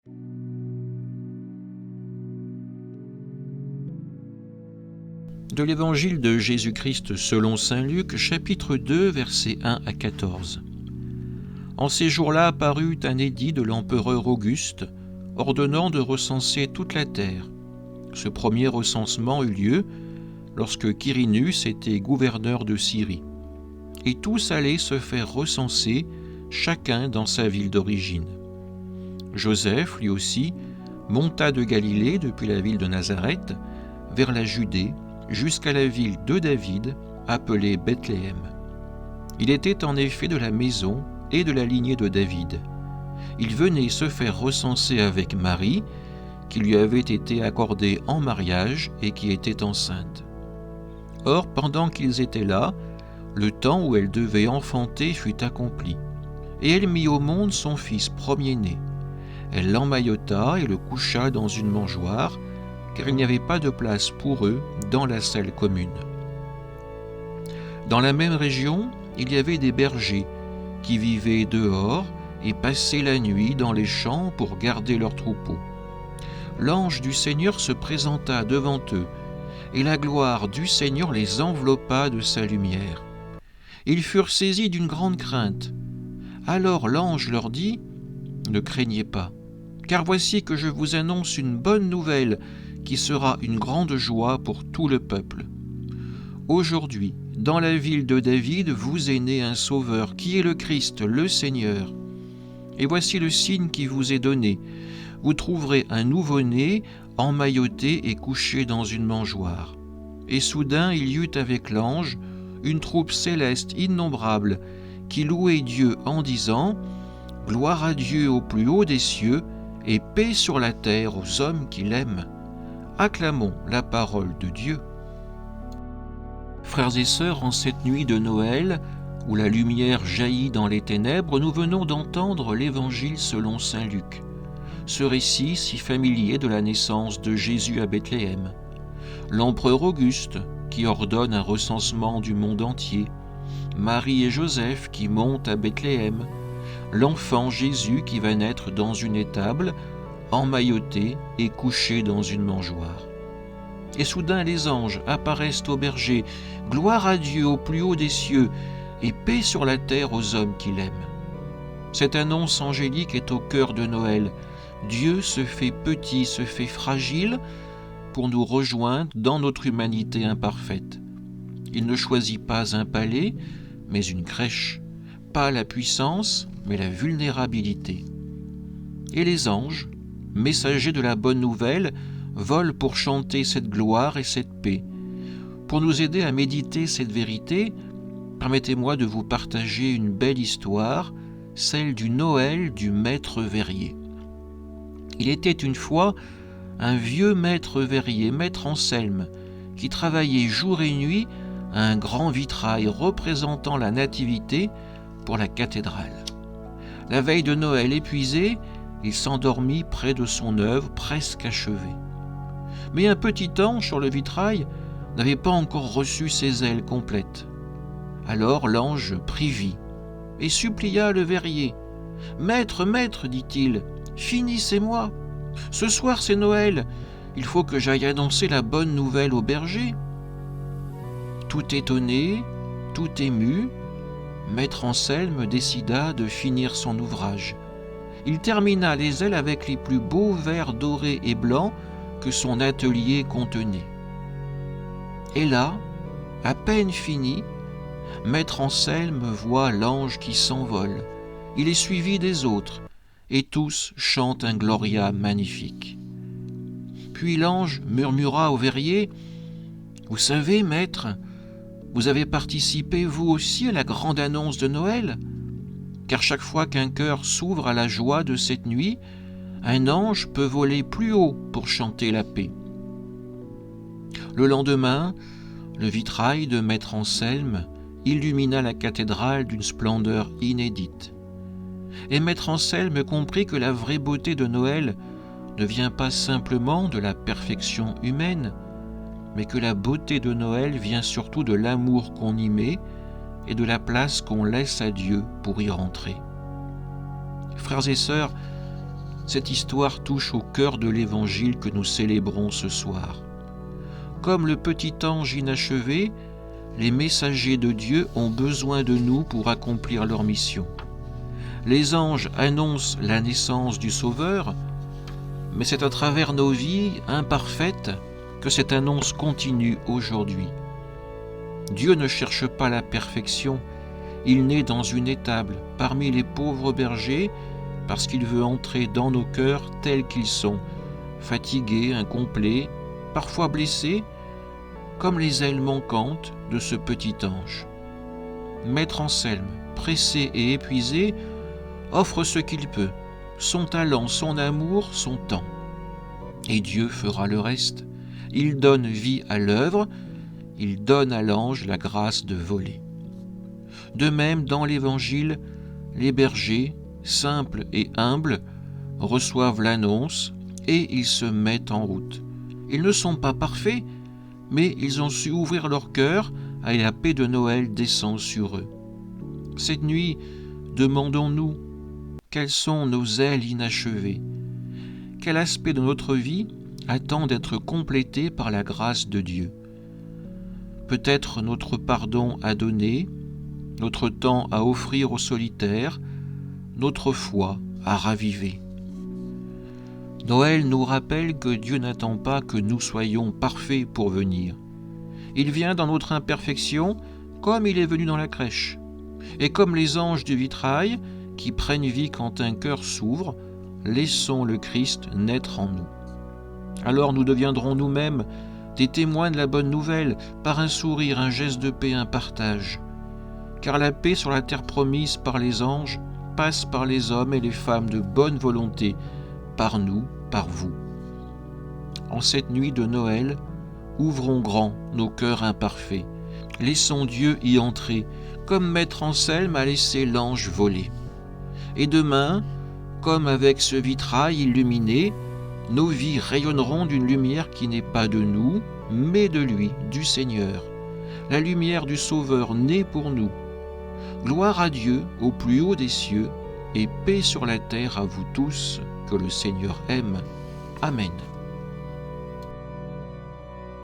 De l'Évangile de Jésus-Christ selon saint Luc, chapitre 2, versets 1 à 14. En ces jours-là parut un édit de l'empereur Auguste, ordonnant de recenser toute la terre. Ce premier recensement eut lieu lorsque Quirinus était gouverneur de Syrie. Et tous allaient se faire recenser, chacun dans sa ville d'origine. Joseph, lui aussi, monta de Galilée depuis la ville de Nazareth vers la Judée, jusqu'à la ville de David, appelée Bethléem. Il était en effet de la maison et de la lignée de David. Il venait se faire recenser avec Marie, qui lui avait été accordée en mariage et qui était enceinte. Or, pendant qu'ils étaient là, le temps où elle devait enfanter fut accompli, et elle mit au monde son fils premier-né. Elle l'emmaillota et le coucha dans une mangeoire, car il n'y avait pas de place pour eux dans la salle commune. Dans la même région, il y avait des bergers qui vivaient dehors et passaient la nuit dans les champs pour garder leurs troupeaux. L'ange du Seigneur se présenta devant eux, et la gloire du Seigneur les enveloppa de sa lumière. Ils furent saisis d'une grande crainte. Alors l'ange leur dit : « Ne craignez pas, car voici que je vous annonce une bonne nouvelle qui sera une grande joie pour tout le peuple. Aujourd'hui, dans la ville de David, vous est né un sauveur, qui est le Christ, le Seigneur. Et voici le signe qui vous est donné. Vous trouverez un nouveau-né, emmailloté et couché dans une mangeoire. » Et soudain il y eut avec l'ange une troupe céleste innombrable, qui louait Dieu en disant : « Gloire à Dieu au plus haut des cieux, et paix sur la terre aux hommes qui l'aiment. » Acclamons la parole de Dieu. Frères et sœurs, en cette nuit de Noël, où la lumière jaillit dans les ténèbres, nous venons d'entendre l'Évangile selon saint Luc, ce récit si familier de la naissance de Jésus à Bethléem. L'empereur Auguste, qui ordonne un recensement du monde entier, Marie et Joseph qui montent à Bethléem, l'enfant Jésus qui va naître dans une étable, emmailloté et couché dans une mangeoire. Et soudain les anges apparaissent aux bergers, gloire à Dieu au plus haut des cieux, et paix sur la terre aux hommes qui l'aiment. Cette annonce angélique est au cœur de Noël. Dieu se fait petit, se fait fragile pour nous rejoindre dans notre humanité imparfaite. Il ne choisit pas un palais, mais une crèche, pas la puissance, mais la vulnérabilité. Et les anges, messagers de la bonne nouvelle, volent pour chanter cette gloire et cette paix. Pour nous aider à méditer cette vérité, permettez-moi de vous partager une belle histoire, celle du Noël du maître verrier. Il était une fois un vieux maître verrier, maître Anselme, qui travaillait jour et nuit à un grand vitrail représentant la Nativité pour la cathédrale. La veille de Noël épuisé, il s'endormit près de son œuvre presque achevée. Mais un petit ange sur le vitrail n'avait pas encore reçu ses ailes complètes. Alors l'ange prit vie et supplia le verrier. « Maître, maître, dit-il, finissez-moi. Ce soir c'est Noël, il faut que j'aille annoncer la bonne nouvelle aux bergers. » Tout étonné, tout ému, maître Anselme décida de finir son ouvrage. Il termina les ailes avec les plus beaux vers dorés et blancs que son atelier contenait. Et là, à peine fini, maître Anselme voit l'ange qui s'envole. Il est suivi des autres, et tous chantent un Gloria magnifique. Puis l'ange murmura au verrier : « Vous savez, maître, vous avez participé vous aussi à la grande annonce de Noël, car chaque fois qu'un cœur s'ouvre à la joie de cette nuit, un ange peut voler plus haut pour chanter la paix. » Le lendemain, le vitrail de maître Anselme illumina la cathédrale d'une splendeur inédite. Et maître Anselme comprit que la vraie beauté de Noël ne vient pas simplement de la perfection humaine, mais que la beauté de Noël vient surtout de l'amour qu'on y met et de la place qu'on laisse à Dieu pour y rentrer. Frères et sœurs, cette histoire touche au cœur de l'évangile que nous célébrons ce soir. Comme le petit ange inachevé, les messagers de Dieu ont besoin de nous pour accomplir leur mission. Les anges annoncent la naissance du Sauveur, mais c'est à travers nos vies imparfaites que cette annonce continue aujourd'hui. Dieu ne cherche pas la perfection, il naît dans une étable, parmi les pauvres bergers, parce qu'il veut entrer dans nos cœurs tels qu'ils sont, fatigués, incomplets, parfois blessés, comme les ailes manquantes de ce petit ange. Maître Anselme, pressé et épuisé, offre ce qu'il peut, son talent, son amour, son temps. Et Dieu fera le reste. Il donne vie à l'œuvre, il donne à l'ange la grâce de voler. De même, dans l'Évangile, les bergers, simples et humbles, reçoivent l'annonce et ils se mettent en route. Ils ne sont pas parfaits, mais ils ont su ouvrir leur cœur et la paix de Noël descend sur eux. Cette nuit, demandons-nous, quelles sont nos ailes inachevées? Quel aspect de notre vie attend d'être complété par la grâce de Dieu? Peut-être notre pardon à donner, notre temps à offrir aux solitaires, notre foi à raviver. Noël nous rappelle que Dieu n'attend pas que nous soyons parfaits pour venir. Il vient dans notre imperfection comme il est venu dans la crèche. Et comme les anges du vitrail qui prennent vie quand un cœur s'ouvre, laissons le Christ naître en nous. Alors nous deviendrons nous-mêmes des témoins de la bonne nouvelle par un sourire, un geste de paix, un partage. Car la paix sur la terre promise par les anges passe par les hommes et les femmes de bonne volonté, par nous, par vous. En cette nuit de Noël, ouvrons grand nos cœurs imparfaits. Laissons Dieu y entrer, comme Maître Anselme a laissé l'ange voler. Et demain, comme avec ce vitrail illuminé, nos vies rayonneront d'une lumière qui n'est pas de nous, mais de lui, du Seigneur. La lumière du Sauveur née pour nous. Gloire à Dieu au plus haut des cieux, et paix sur la terre à vous tous, que le Seigneur aime. Amen.